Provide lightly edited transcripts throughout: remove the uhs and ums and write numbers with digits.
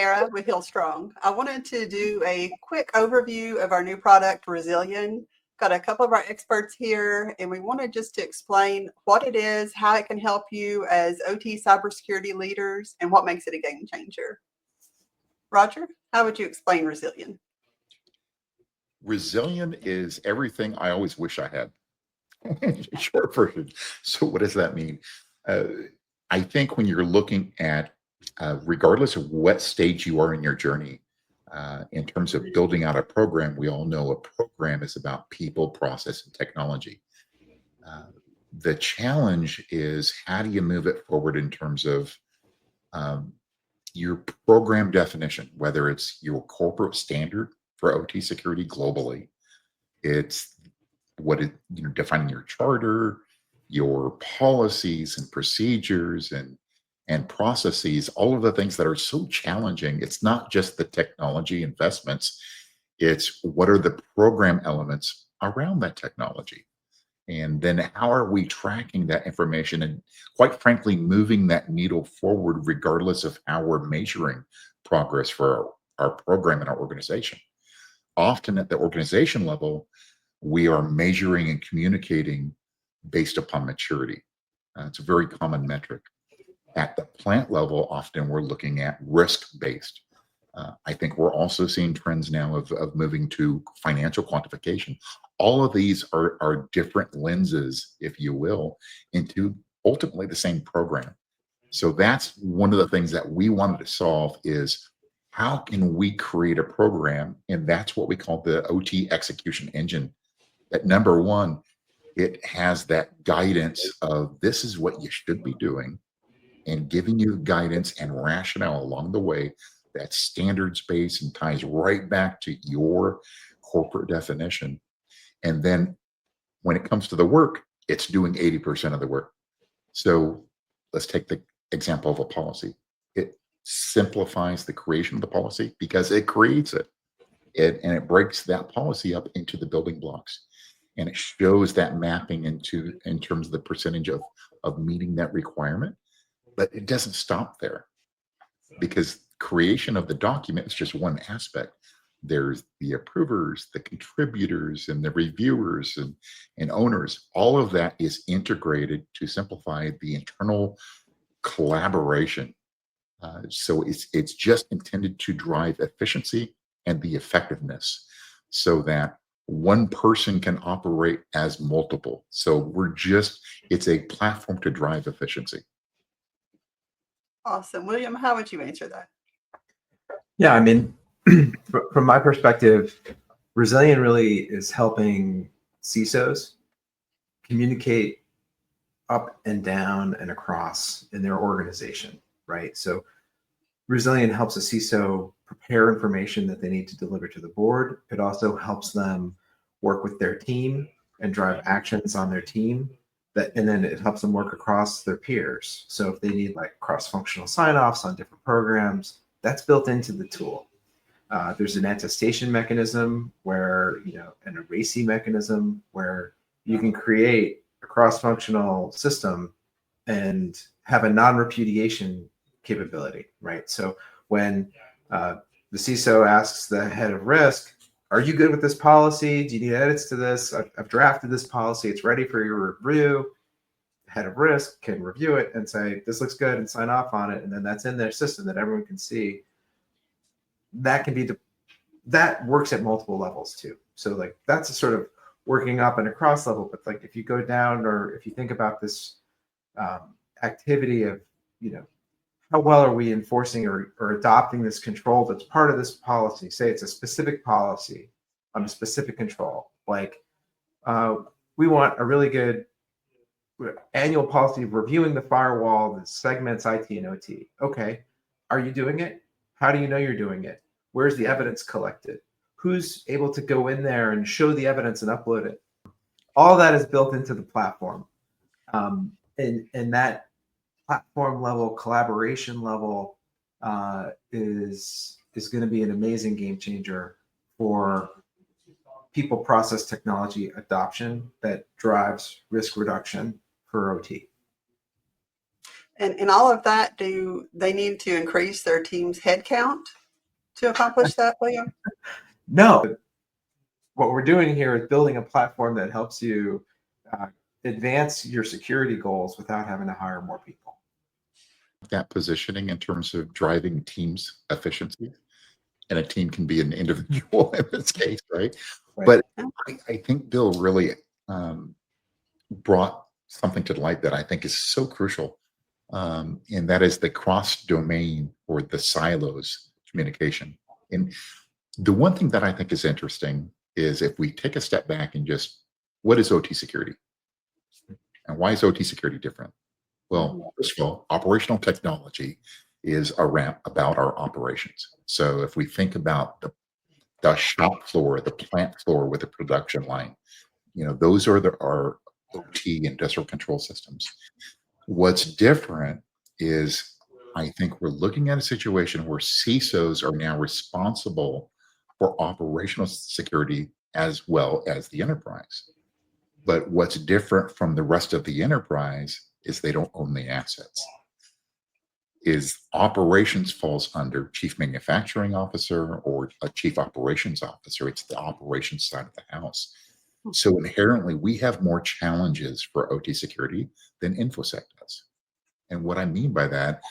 Tara with Heal Strong. I wanted to do a quick overview of our new product, Resilion. Got a couple of our experts here, and we wanted just to explain what it is, how it can help you as OT cybersecurity leaders, and what makes it a game changer. Roger, how would you explain Resilion? Resilion is everything I always wish I had. Short version. So what does that mean? I think when you're looking at, regardless of what stage you are in your journey, in terms of building out a program, we all know a program is about people, process, and technology. The challenge is how do you move it forward in terms of your program definition, whether it's your corporate standard for OT security globally, it's defining your charter, your policies and procedures and processes, all of the things that are so challenging. It's not just the technology investments, it's what are the program elements around that technology. And then how are we tracking that information and, quite frankly, moving that needle forward, regardless of how we're measuring progress for our program and our organization. Often at the organization level, we are measuring and communicating based upon maturity. It's a very common metric. At the plant level, often we're looking at risk-based. I think we're also seeing trends now of moving to financial quantification. All of these are different lenses, if you will, into ultimately the same program. So that's one of the things that we wanted to solve is how can we create a program? And that's what we call the OT execution engine. That number one, it has that guidance of this is what you should be doing and giving you guidance and rationale along the way that's standards-based and ties right back to your corporate definition. And then when it comes to the work, it's doing 80% of the work. So let's take the example of a policy. It simplifies the creation of the policy because it creates it. And it breaks that policy up into the building blocks. And it shows that mapping in terms of the percentage of meeting that requirement. But it doesn't stop there because creation of the document is just one aspect. There's the approvers, the contributors, and the reviewers and owners. All of that is integrated to simplify the internal collaboration. So it's just intended to drive efficiency and the effectiveness so that one person can operate as multiple. So it's a platform to drive efficiency. Awesome. William, how would you answer that? Yeah, I mean, from my perspective, Resilion really is helping CISOs communicate up and down and across in their organization, right? So Resilion helps a CISO prepare information that they need to deliver to the board. It also helps them work with their team and drive actions on their team. And then it helps them work across their peers. So if they need like cross-functional sign-offs on different programs, that's built into the tool. There's an attestation mechanism and a RACI mechanism where you can create a cross-functional system and have a non-repudiation capability, right? So when the CISO asks the head of risk, are you good with this policy? Do you need edits to this? I've drafted this policy. It's ready for your review. Head of risk can review it and say, this looks good and sign off on it. And then that's in their system that everyone can see. That works at multiple levels too. So like that's a sort of working up and across level. But like if you go down or if you think about this activity of, how well are we enforcing or adopting this control that's part of this policy? Say it's a specific policy on a specific control. Like we want a really good annual policy of reviewing the firewall that segments IT and OT. Okay, are you doing it? How do you know you're doing it? Where's the evidence collected? Who's able to go in there and show the evidence and upload it? All that is built into the platform. And that platform level, collaboration level is going to be an amazing game changer for people, process, technology adoption that drives risk reduction for OT. And all of that, do they need to increase their team's headcount to accomplish that, William? No, what we're doing here is building a platform that helps you uh, advance your security goals without having to hire more people. That positioning in terms of driving teams' efficiency, and a team can be an individual in this case, right? Right. But I think Bill really brought something to light that I think is so crucial, and that is the cross-domain or the silos communication. And the one thing that I think is interesting is if we take a step back and just, what is OT security? And why is OT security different? Well, first of all, operational technology is about our operations. So if we think about the shop floor, the plant floor with the production line, those are our OT industrial control systems. What's different is I think we're looking at a situation where CISOs are now responsible for operational security as well as the enterprise. But what's different from the rest of the enterprise is they don't own the assets. Is operations falls under chief manufacturing officer or a chief operations officer. It's the operations side of the house. So inherently, we have more challenges for OT security than InfoSec does. And what I mean by that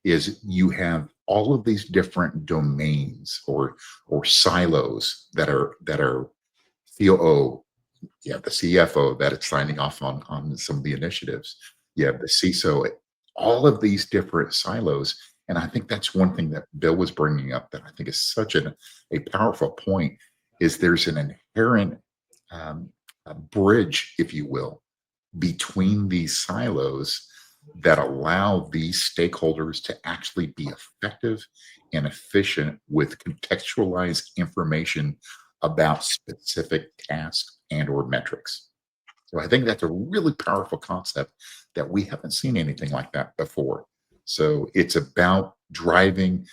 is you have all of these different domains or silos that are COO. You have the CFO that is signing off on some of the initiatives. You have the CISO, all of these different silos. And I think that's one thing that Bill was bringing up that I think is such a powerful point is there's an inherent a bridge, if you will, between these silos that allow these stakeholders to actually be effective and efficient with contextualized information about specific tasks and or metrics. So I think that's a really powerful concept that we haven't seen anything like that before. So it's about driving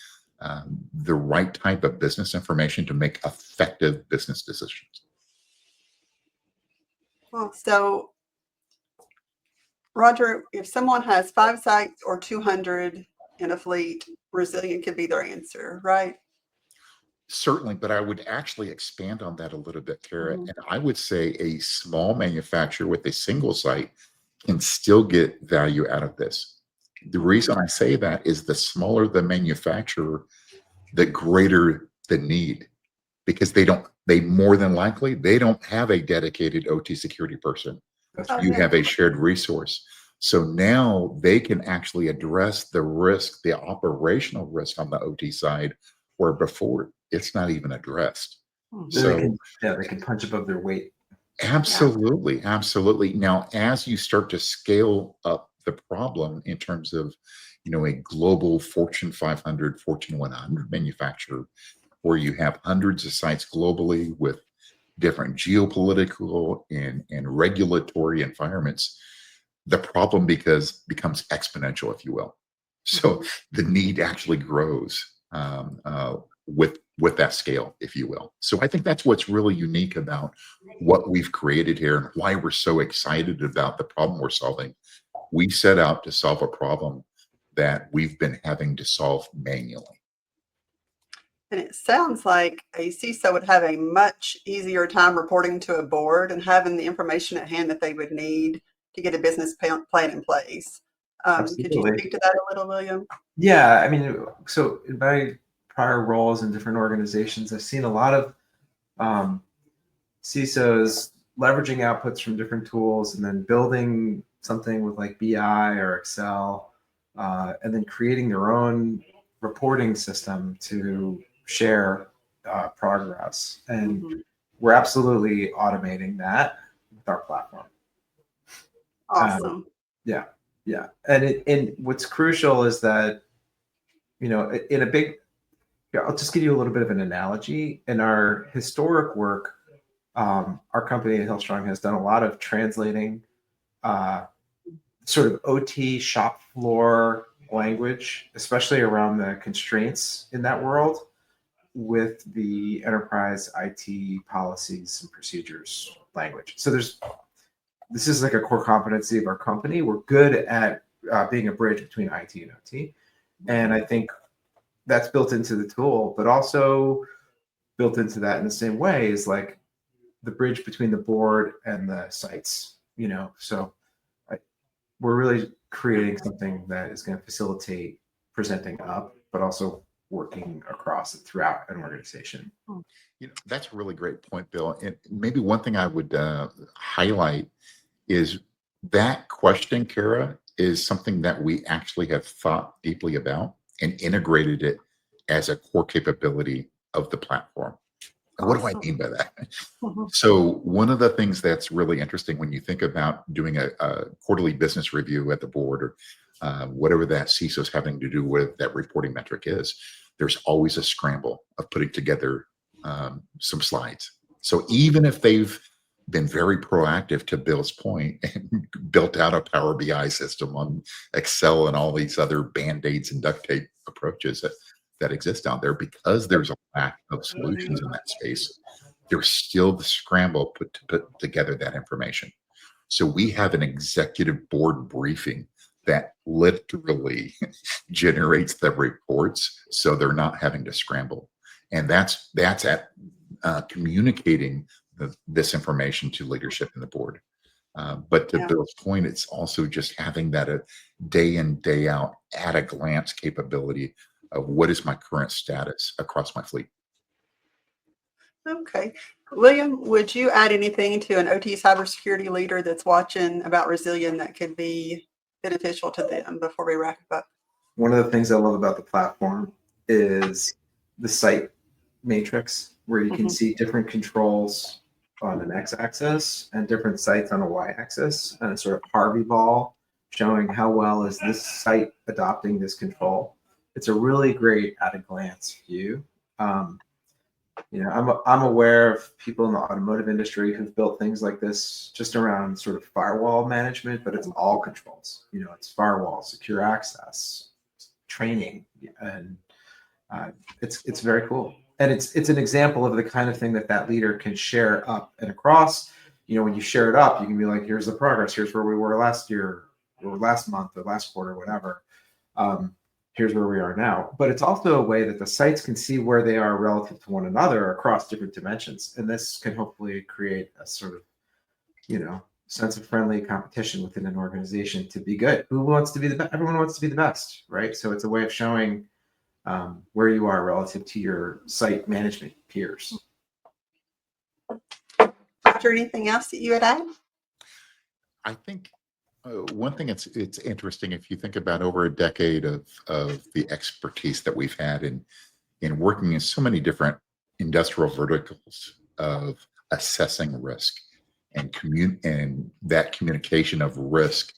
the right type of business information to make effective business decisions. Well, so Roger, if someone has 5 sites or 200 in a fleet, Resilion could be their answer, right? Certainly, but I would actually expand on that a little bit, Kara. Mhm. And I would say a small manufacturer with a single site can still get value out of this. The reason I say that is the smaller the manufacturer, the greater the need, because they more than likely, they don't have a dedicated OT security person. You have a shared resource. So now they can actually address the risk, the operational risk on the OT side, where before it's not even addressed. So they can punch above their weight. Absolutely, absolutely. Now, as you start to scale up the problem in terms of, a global Fortune 500, Fortune 100 manufacturer, where you have hundreds of sites globally with different geopolitical and regulatory environments, the problem becomes exponential, if you will. So the need actually grows with that scale, if you will. So I think that's what's really unique about what we've created here and why we're so excited about the problem we're solving. We set out to solve a problem that we've been having to solve manually. And it sounds like a CISO would have a much easier time reporting to a board and having the information at hand that they would need to get a business plan in place. Could you speak to that a little, William? Yeah, I mean, so in my prior roles in different organizations, I've seen a lot of CISOs leveraging outputs from different tools and then building something with like BI or Excel, and then creating their own reporting system to share progress. And we're absolutely automating that with our platform. Awesome. Yeah. And what's crucial is that, in a big, I'll just give you a little bit of an analogy. In our historic work, our company at Hillstrong has done a lot of translating sort of OT shop floor language, especially around the constraints in that world with the enterprise IT policies and procedures language. So this is like a core competency of our company. We're good at being a bridge between IT and OT. And I think that's built into the tool, but also built into that in the same way is like the bridge between the board and the sites, so we're really creating something that is going to facilitate presenting up, but also working across it throughout an organization. That's a really great point, Bill. And maybe one thing I would highlight is that question, Kara, is something that we actually have thought deeply about and integrated it as a core capability of the platform. And what do I mean by that? So one of the things that's really interesting when you think about doing a quarterly business review at the board or whatever that CISO is having to do with that reporting metric is, there's always a scramble of putting together some slides. So even if they've been very proactive, to Bill's point, and built out a Power BI system on Excel and all these other Band-Aids and duct tape approaches that exist out there, because there's a lack of solutions in that space, there's still the scramble to put together that information. So we have an executive board briefing that literally generates the reports, so they're not having to scramble. And that's at communicating this information to leadership and the board. But to Bill's point, it's also just having that a day in, day out, at a glance capability of what is my current status across my fleet. Okay. William, would you add anything to an OT cybersecurity leader that's watching about Resilion that could be beneficial to them before we wrap up? One of the things I love about the platform is the site matrix, where you can see different controls on an x-axis and different sites on a y-axis, and a sort of Harvey ball showing how well is this site adopting this control. It's a really great at a glance view. I'm aware of people in the automotive industry who've built things like this just around sort of firewall management, but it's all controls. It's firewall, secure access, training, and it's very cool. And it's an example of the kind of thing that leader can share up and across. When you share it up, you can be like, here's the progress. Here's where we were last year or last month or last quarter, whatever. Here's where we are now. But it's also a way that the sites can see where they are relative to one another across different dimensions. And this can hopefully create a sort of, sense of friendly competition within an organization to be good. Who wants to be the best? Everyone wants to be the best, right? So it's a way of showing where you are relative to your site management peers. Roger, anything else that you would add? I think one thing it's interesting, if you think about over a decade of the expertise that we've had in working in so many different industrial verticals of assessing risk and that communication of risk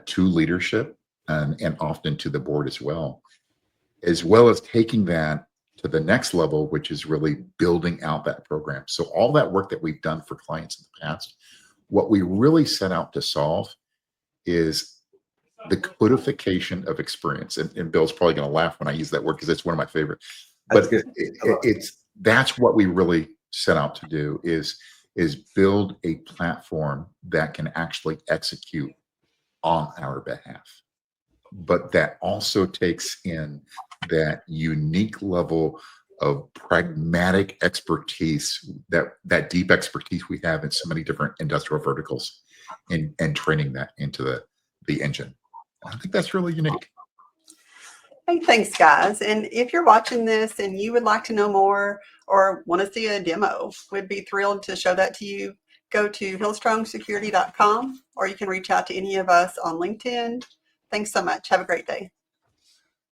to leadership and often to the board as well as taking that to the next level, which is really building out that program. So all that work that we've done for clients in the past, what we really set out to solve is the codification of experience. And Bill's probably going to laugh when I use that word because it's one of my favorite. But that's what we really set out to do is build a platform that can actually execute on our behalf, but that also takes in that unique level of pragmatic expertise, that deep expertise we have in so many different industrial verticals, and training that into the engine. I think that's really unique. Hey, thanks, guys. And if you're watching this and you would like to know more or want to see a demo, we'd be thrilled to show that to you. Go to hillstrongsecurity.com, or you can reach out to any of us on LinkedIn. Thanks so much. Have a great day.